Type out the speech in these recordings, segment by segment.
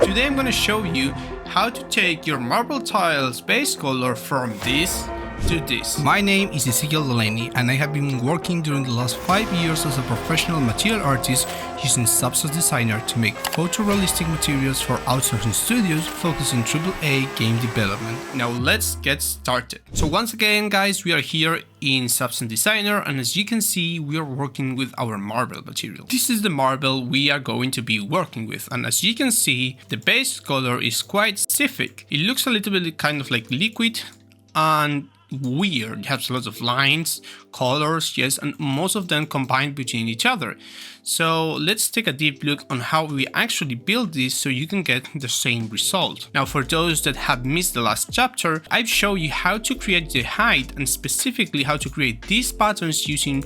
Today I'm gonna show you how to take your marble tiles base color from this to this. My name is Ezequiel Delaney and I have been working during the last 5 years as a professional material artist using Substance Designer to make photorealistic materials for outsourcing studios focused on AAA game development. Now let's get started. So once again guys, we are here in Substance Designer and as you can see we are working with our marble material. This is the marble we are going to be working with, and as you can see the base color is quite specific. It looks a little bit kind of like liquid and weird. It has lots of lines, colors, yes, and most of them combined between each other. So let's take a deep look on how we actually build this so you can get the same result. Now for those that have missed the last chapter, I've shown you how to create the height and specifically how to create these patterns using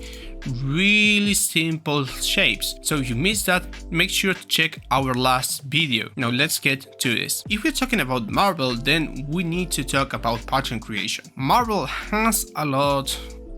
really simple shapes. So if you missed that, make sure to check our last video. Now let's get to this. If we're talking about marble, then we need to talk about pattern creation. Marble has a lot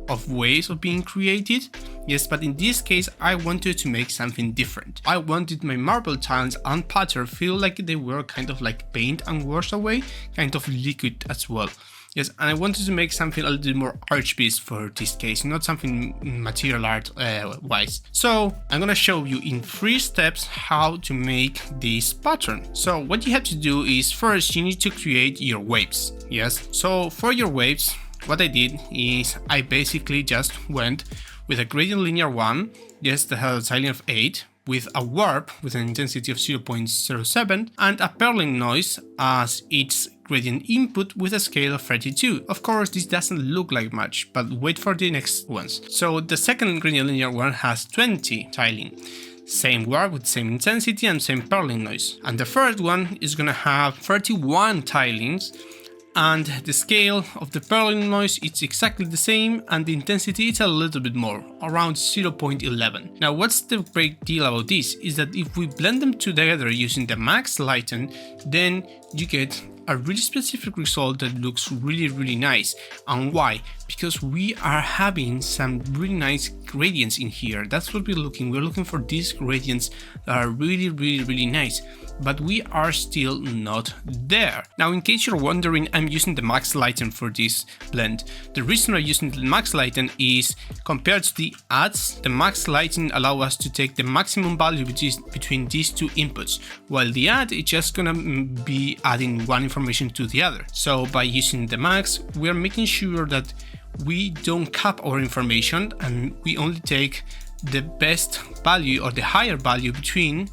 of ways of being created, yes, but in this case I wanted to make something different. I wanted my marble tiles and pattern feel like they were kind of like paint and washed away, kind of liquid as well. Yes, and I wanted to make something a little bit more arch-based for this case, not something material art wise. So I'm gonna show you in 3 steps how to make this pattern. So what you have to do is first you need to create your waves. Yes, so for your waves, what I did is I basically just went with a gradient linear 1, yes, that has a tiling of 8, with a warp with an intensity of 0.07 and a purling noise as its gradient input with a scale of 32. Of course this doesn't look like much, but wait for the next ones. So the second gradient linear one has 20 tiling, same warp with same intensity and same purling noise, and the third one is gonna have 31 tilings and the scale of the purling noise is exactly the same and the intensity is a little bit more, around 0.11. Now what's the great deal about this is that if we blend them together using the max lighten, then you get a really specific result that looks really nice. And why? Because we are having some really nice gradients in here. That's what we're looking for, these gradients that are really nice, but we are still not there. Now in case you're wondering, I'm using the max lighten for this blend. The reason I'm using the max lighten is compared to the adds, the max lighten allow us to take the maximum value between these two inputs, while the add is just gonna be adding one information to the other. So by using the max, we are making sure that we don't cap our information and we only take the best value or the higher value between,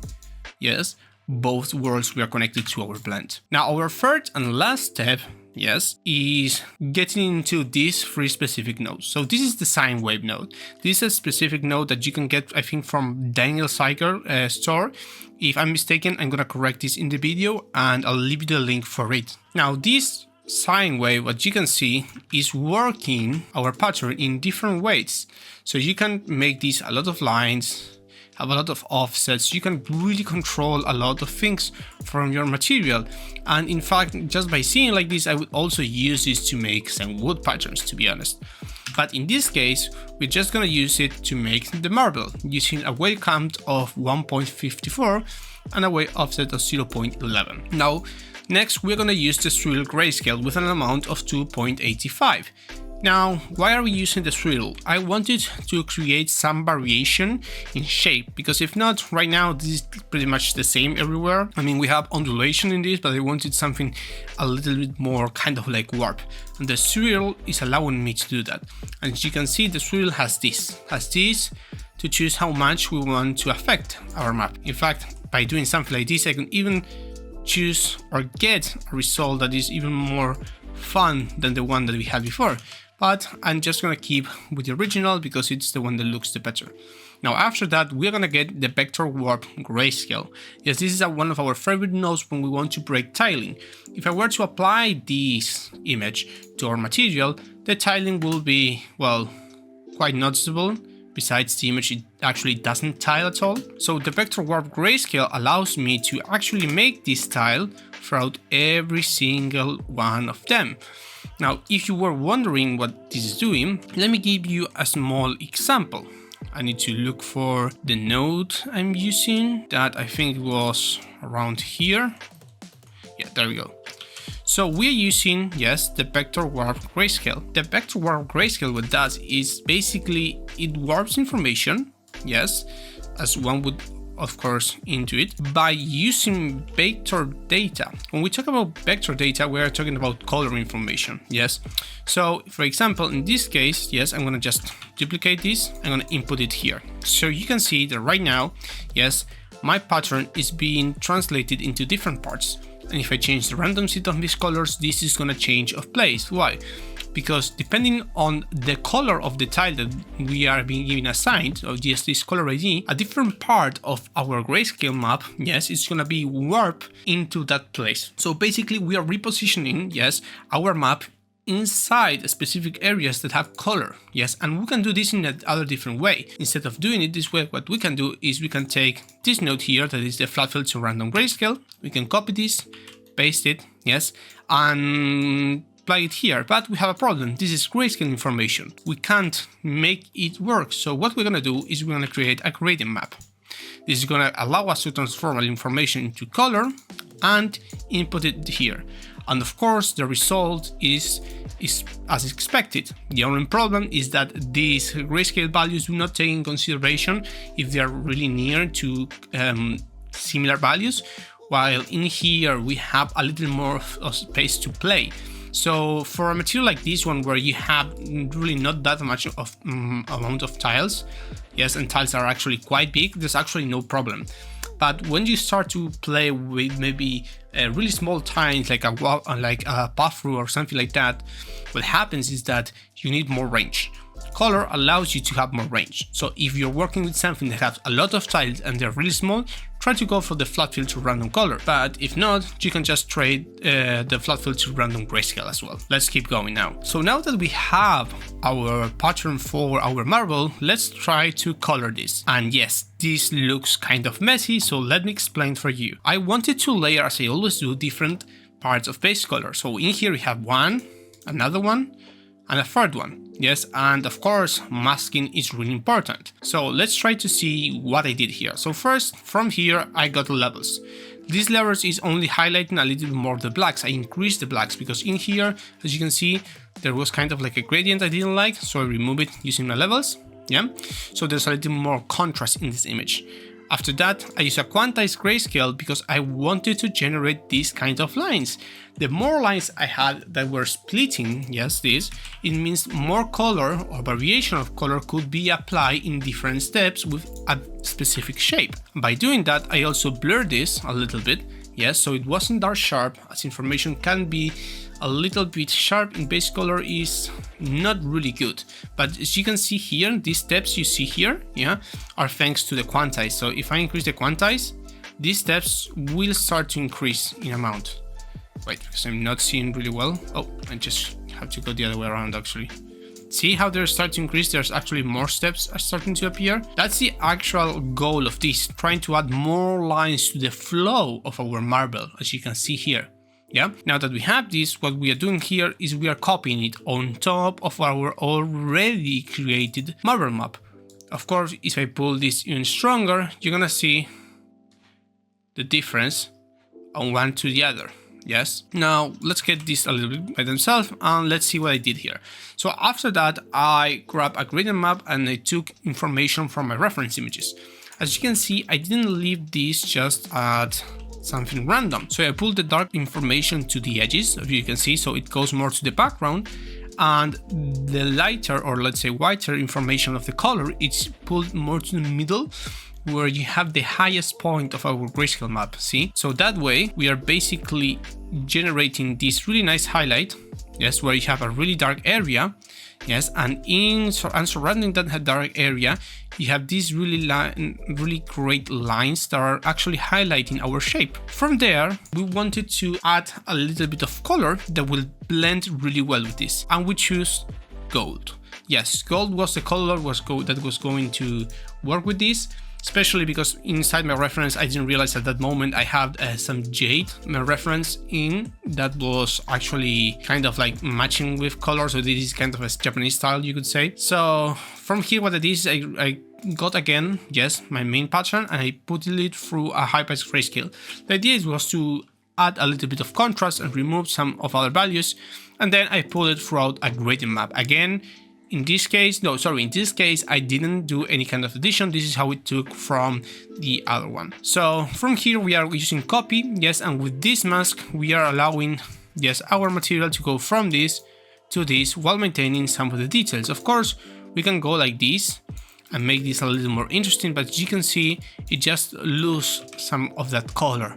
yes, both worlds we are connected to our blend. Now our third and last step, yes, is getting into these 3 specific nodes. So this is the sine wave node. This is a specific node that you can get, I think, from Daniel Cyger store. If I'm mistaken, I'm gonna correct this in the video and I'll leave you the link for it. Now this sine wave, what you can see, is working our pattern in different ways. So you can make these a lot of lines, have a lot of offsets. You can really control a lot of things from your material. And in fact, just by seeing like this, I would also use this to make some wood patterns, to be honest. But in this case, we're just gonna use it to make the marble using a wave count of 1.54 and a wave offset of 0.11. Now, next we're gonna use the swirl grayscale with an amount of 2.85. Now, why are we using the swirl? I wanted to create some variation in shape, because if not, right now this is pretty much the same everywhere. I mean, we have ondulation in this, but I wanted something a little bit more kind of like warp. And the swirl is allowing me to do that. And as you can see, the swirl has this to choose how much we want to affect our map. In fact, by doing something like this, I can even choose or get a result that is even more fun than the one that we had before. But I'm just gonna keep with the original because it's the one that looks the better. Now after that, we're gonna get the vector warp grayscale. Yes, this is one of our favorite nodes when we want to break tiling. If I were to apply this image to our material, the tiling will be, well, quite noticeable. Besides the image, it actually doesn't tile at all. So the vector warp grayscale allows me to actually make this tile throughout every single one of them. Now, if you were wondering what this is doing, let me give you a small example. I need to look for the node I'm using that I think was around here. Yeah, there we go. So we're using, yes, the vector warp grayscale. The vector warp grayscale, what it does is basically it warps information, yes, as one would of course into it, by using vector data. When we talk about vector data, we are talking about color information, yes. So for example, in this case, yes, I'm gonna just duplicate this, I'm gonna input it here. So you can see that right now, yes, my pattern is being translated into different parts. And if I change the random set of these colors, this is gonna change of place. Why? Because depending on the color of the tile that we are being given assigned, or just this color ID, a different part of our grayscale map, yes, it's gonna be warped into that place. So basically we are repositioning, yes, our map inside specific areas that have color, yes, and we can do this in another different way. Instead of doing it this way, what we can do is we can take this node here, that is the flat fill to random grayscale, we can copy this, paste it, yes, and apply it here, but we have a problem. This is grayscale information. We can't make it work. So what we're gonna do is we're gonna create a gradient map. This is gonna allow us to transform our information into color and input it here. And of course, the result is as expected. The only problem is that these grayscale values do not take in consideration if they are really near to similar values, while in here we have a little more of space to play. So for a material like this one, where you have really not that much of amount of tiles, yes, and tiles are actually quite big, there's actually no problem. But when you start to play with maybe really small tiles like a path-through or something like that, what happens is that you need more range. Color allows you to have more range. So if you're working with something that has a lot of tiles and they're really small, try to go for the flat fill to random color. But if not, you can just trade the flat fill to random grayscale as well. Let's keep going now. So now that we have our pattern for our marble, let's try to color this. And yes, this looks kind of messy, so let me explain for you. I wanted to layer, as I always do, different parts of base color. So in here we have one, another one, and a third one. Yes, and of course, masking is really important. So let's try to see what I did here. So first, from here, I got the levels. These levels is only highlighting a little bit more of the blacks. I increased the blacks because in here, as you can see, there was kind of like a gradient I didn't like, so I removed it using my levels. Yeah, so there's a little more contrast in this image. After that, I use a quantized grayscale because I wanted to generate these kind of lines. The more lines I had that were splitting, yes, it means more color or variation of color could be applied in different steps with a specific shape. By doing that, I also blurred this a little bit, yes, so it wasn't that sharp, as information can be a little bit sharp in base color is not really good. But as you can see here, these steps you see here, yeah, are thanks to the quantize. So if I increase the quantize, these steps will start to increase in amount. Wait, because I'm not seeing really well. Oh, I just have to go the other way around actually. See how they're starting to increase? There's actually more steps are starting to appear. That's the actual goal of this, trying to add more lines to the flow of our marble, as you can see here. Yeah, now that we have this, what we are doing here is we are copying it on top of our already created marble map. Of course, if I pull this even stronger, you're gonna see the difference on one to the other. Yes. Now let's get this a little bit by themselves and let's see what I did here. So after that, I grabbed a gradient map and I took information from my reference images. As you can see, I didn't leave this just at something random. So I pulled the dark information to the edges, as you can see, so it goes more to the background, and the lighter, or let's say whiter information of the color, it's pulled more to the middle, where you have the highest point of our grayscale map, see? So that way we are basically generating this really nice highlight, yes, where you have a really dark area, yes, and surrounding that dark area, you have these really great lines that are actually highlighting our shape. From there, we wanted to add a little bit of color that will blend really well with this, and we choose gold. Yes, gold was the color that was going to work with this. Especially because inside my reference, I didn't realize at that moment I had some jade, my reference in, that was actually kind of like matching with color. So this is kind of a Japanese style, you could say. So from here, what I did is I got again, yes, my main pattern, and I put it through a high-pass grayscale. The idea was to add a little bit of contrast and remove some of other values, and then I pull it throughout a gradient map. Again, in this case I didn't do any kind of addition. This is how it took from the other one. So from here we are using copy, yes, and with this mask we are allowing, yes, our material to go from this to this while maintaining some of the details. Of course, we can go like this and make this a little more interesting, but as you can see, it just loses some of that color.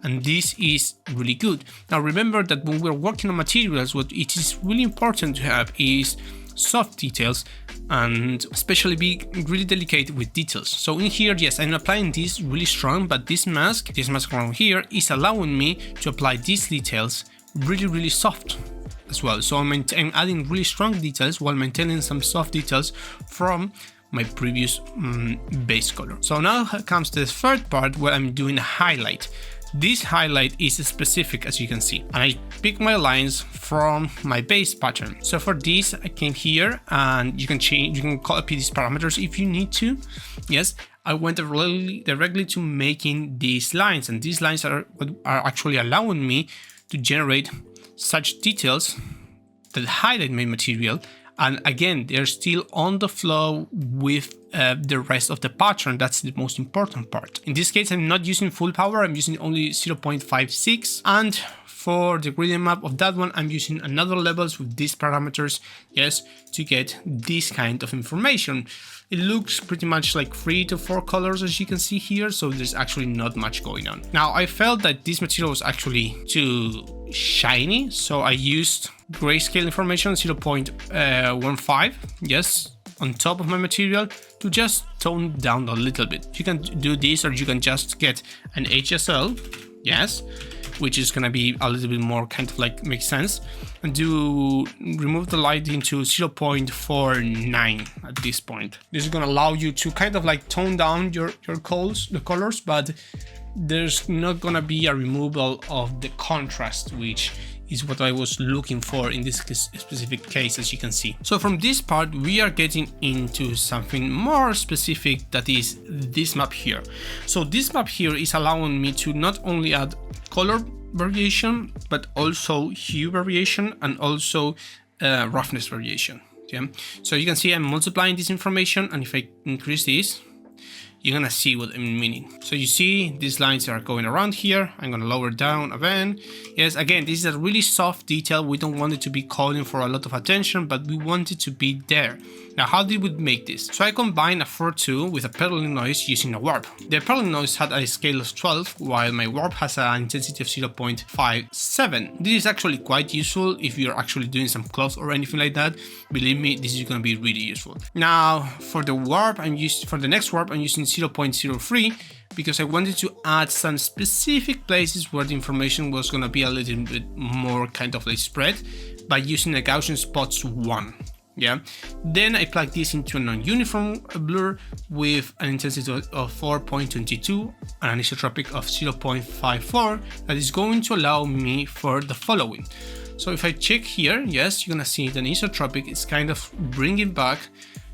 And this is really good. Now remember that when we're working on materials, what it is really important to have is soft details, and especially be really delicate with details. So in here, yes, I'm applying this really strong, but this mask around here is allowing me to apply these details really soft as well. So I'm adding really strong details while maintaining some soft details from my previous base color. So now comes the third part where I'm doing a highlight. This highlight is specific, as you can see, and I pick my lines from my base pattern. So for this, I came here and you can copy these parameters if you need to. Yes, I went directly to making these lines, and these lines are actually allowing me to generate such details that highlight my material. And again, they're still on the flow with the rest of the pattern. That's the most important part. In this case, I'm not using full power, I'm using only 0.56. And for the gradient map of that one, I'm using another levels with these parameters, yes, to get this kind of information. It looks pretty much like 3 to 4 colors, as you can see here, so there's actually not much going on. Now, I felt that this material was actually too shiny, so I used grayscale information 0.15, yes, on top of my material to just tone down a little bit. You can do this, or you can just get an HSL, yes, which is gonna be a little bit more kind of like makes sense, and remove the light into 0.49 at this point. This is gonna allow you to kind of like tone down the colors, but there's not gonna be a removal of the contrast, which is what I was looking for in this specific case, as you can see. So from this part, we are getting into something more specific, that is this map here. So this map here is allowing me to not only add color variation, but also hue variation and also roughness variation. Okay, so you can see I'm multiplying this information, and if I increase this, you're gonna see what I'm meaning. So you see these lines are going around here. I'm gonna lower down again. Yes, again, this is a really soft detail. We don't want it to be calling for a lot of attention, but we want it to be there. Now, how did we make this? So I combined a 4:2 with a pedaling noise using a warp. The pedaling noise had a scale of 12, while my warp has an intensity of 0.57. This is actually quite useful if you're actually doing some cloth or anything like that. Believe me, this is gonna be really useful. Now, for the next warp, I'm using 0.03 because I wanted to add some specific places where the information was gonna be a little bit more kind of like spread by using a Gaussian spots 1. Yeah, then I plug this into a non-uniform blur with an intensity of 4.22 and an isotropic of 0.54 that is going to allow me for the following. So if I check here, yes, you're gonna see the isotropic is kind of bringing back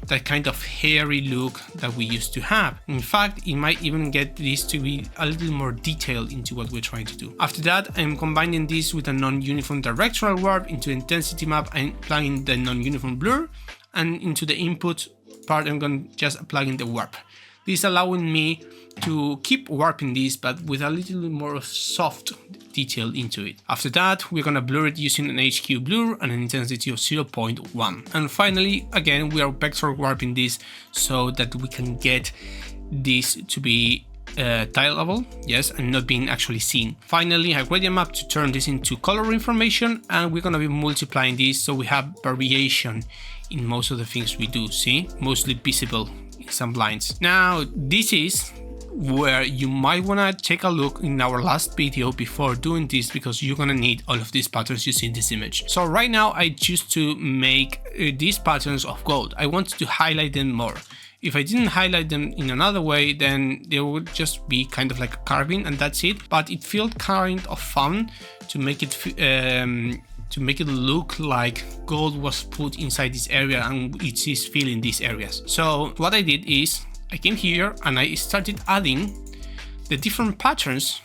that kind of hairy look that we used to have. In fact, it might even get this to be a little more detailed into what we're trying to do. After that, I'm combining this with a non-uniform directional warp into intensity map and applying the non-uniform blur, and into the input part, I'm going to just applying the warp. This is allowing me to keep warping this, but with a little more of soft detail into it. After that, we're gonna blur it using an HQ blur and an intensity of 0.1. And finally, again, we are vector warping this so that we can get this to be tileable, yes, and not being actually seen. Finally, a gradient map to turn this into color information, and we're gonna be multiplying this so we have variation in most of the things we do, see? Mostly visible in some lines. Now, this is where you might want to take a look in our last video before doing this, because you're going to need all of these patterns you see in this image. So right now I choose to make these patterns of gold. I want to highlight them more. If I didn't highlight them in another way, then they would just be kind of like a carving and that's it. But it felt kind of fun to make it look like gold was put inside this area and it is filling these areas. So what I did is I came here and I started adding the different patterns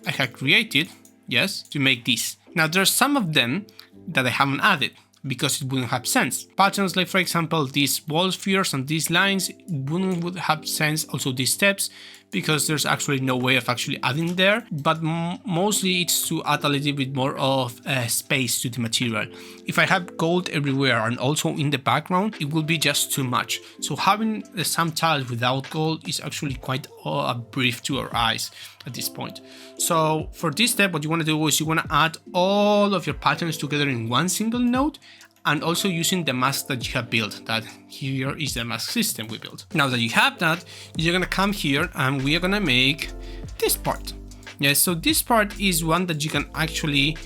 I had created yes, to make this. Now there's some of them that I haven't added because it wouldn't have sense. Patterns like, for example, these wall spheres and these lines would have sense, also these steps, because there's actually no way of actually adding there, but mostly it's to add a little bit more of space to the material. If I have gold everywhere and also in the background, it will be just too much. So having some tiles without gold is actually quite a brief to our eyes at this point. So for this step, what you want to do is you want to add all of your patterns together in one single node, and also using the mask that you have built. That here is the mask system we built. Now that you have that, you're gonna come here and we are gonna make this part. Yes, so this part is one that you can actually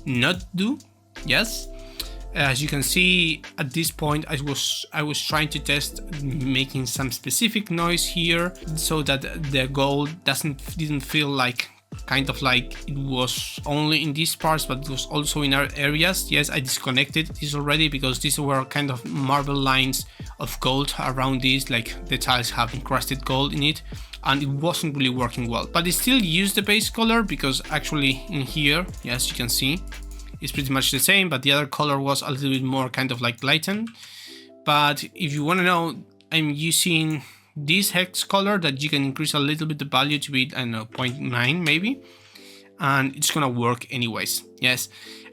not do. Yes, as you can see at this point, I was trying to test making some specific noise here so that the gold didn't feel like kind of like it was only in these parts, but it was also in other areas. Yes, I disconnected this already because these were kind of marble lines of gold around these, like the tiles have encrusted gold in it, and it wasn't really working well. But I still used the base color because actually in here, yes, you can see it's pretty much the same, but the other color was a little bit more kind of like blatant. But if you want to know, I'm using this hex color that you can increase a little bit the value to be, I don't know, 0.9 maybe, and it's gonna work anyways. Yes,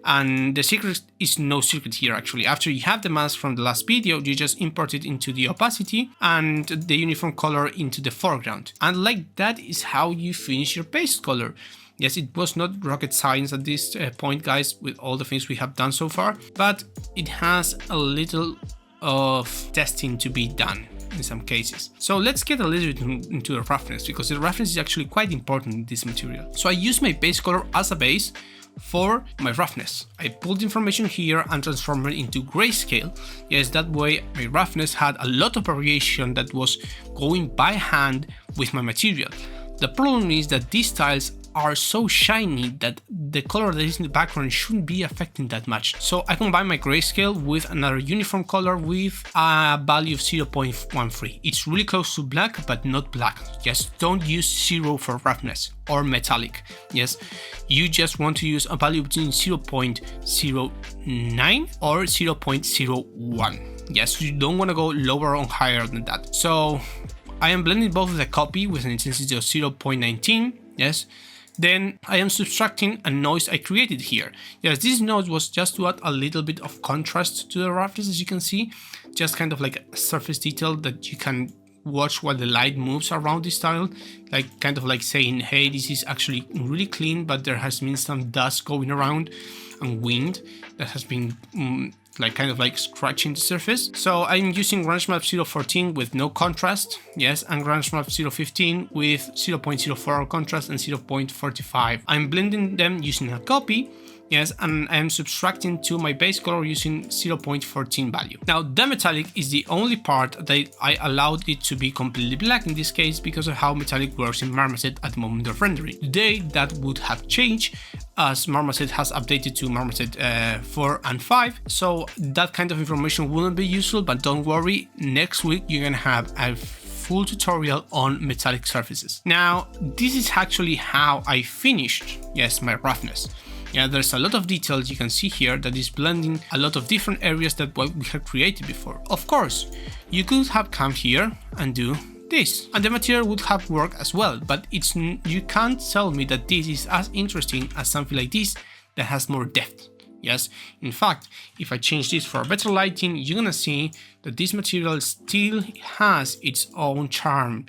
and the secret is no secret here actually. After you have the mask from the last video, you just import it into the opacity and the uniform color into the foreground, and like that is how you finish your base color. Yes, it was not rocket science at this point, guys, with all the things we have done so far, but it has a little of testing to be done in some cases. So let's get a little bit into the roughness, because the roughness is actually quite important in this material. So I use my base color as a base for my roughness. I pulled information here and transformed it into grayscale. Yes, that way my roughness had a lot of variation that was going by hand with my material. The problem is that these tiles are so shiny that the color that is in the background shouldn't be affecting that much. So I combine my grayscale with another uniform color with a value of 0.13. It's really close to black, but not black. Just don't use 0 for roughness or metallic. Yes, you just want to use a value between 0.09 or 0.01. Yes, you don't want to go lower or higher than that. So I am blending both of the copy with an intensity of 0.19. Yes. Then I am subtracting a noise I created here. Yes, this noise was just to add a little bit of contrast to the roughness, as you can see, just kind of like a surface detail that you can watch while the light moves around this tile, like kind of like saying, hey, this is actually really clean, but there has been some dust going around and wind that has been like kind of like scratching the surface. So I'm using Grunge Map 014 with no contrast, yes, and Grunge Map 015 with 0.04 contrast and 0.45. I'm blending them using a copy, yes, and I'm subtracting to my base color using 0.14 value. Now the metallic is the only part that I allowed it to be completely black in this case because of how metallic works in Marmoset at the moment of rendering. Today that would have changed as Marmoset has updated to Marmoset 4 and 5, so that kind of information wouldn't be useful, but don't worry, next week you're gonna have a full tutorial on metallic surfaces. Now this is actually how I finished, yes, my roughness. Yeah, there's a lot of details you can see here that is blending a lot of different areas that what we had created before. Of course, you could have come here and do this, and the material would have worked as well, but you can't tell me that this is as interesting as something like this that has more depth. Yes, in fact, if I change this for better lighting, you're gonna see that this material still has its own charm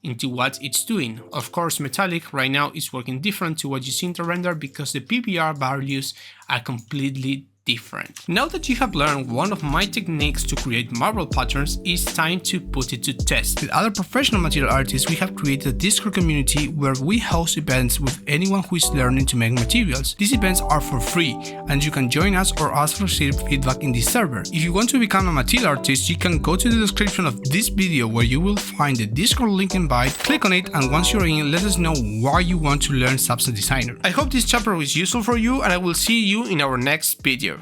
into what it's doing. Of course, metallic right now is working different to what you see in the render because the PBR values are completely different. Now that you have learned one of my techniques to create marble patterns, it's time to put it to test. With other professional material artists, we have created a Discord community where we host events with anyone who is learning to make materials. These events are for free, and you can join us or ask for feedback in this server. If you want to become a material artist, you can go to the description of this video where you will find the Discord link invite, click on it, and once you're in, let us know why you want to learn Substance Designer. I hope this chapter was useful for you, and I will see you in our next video.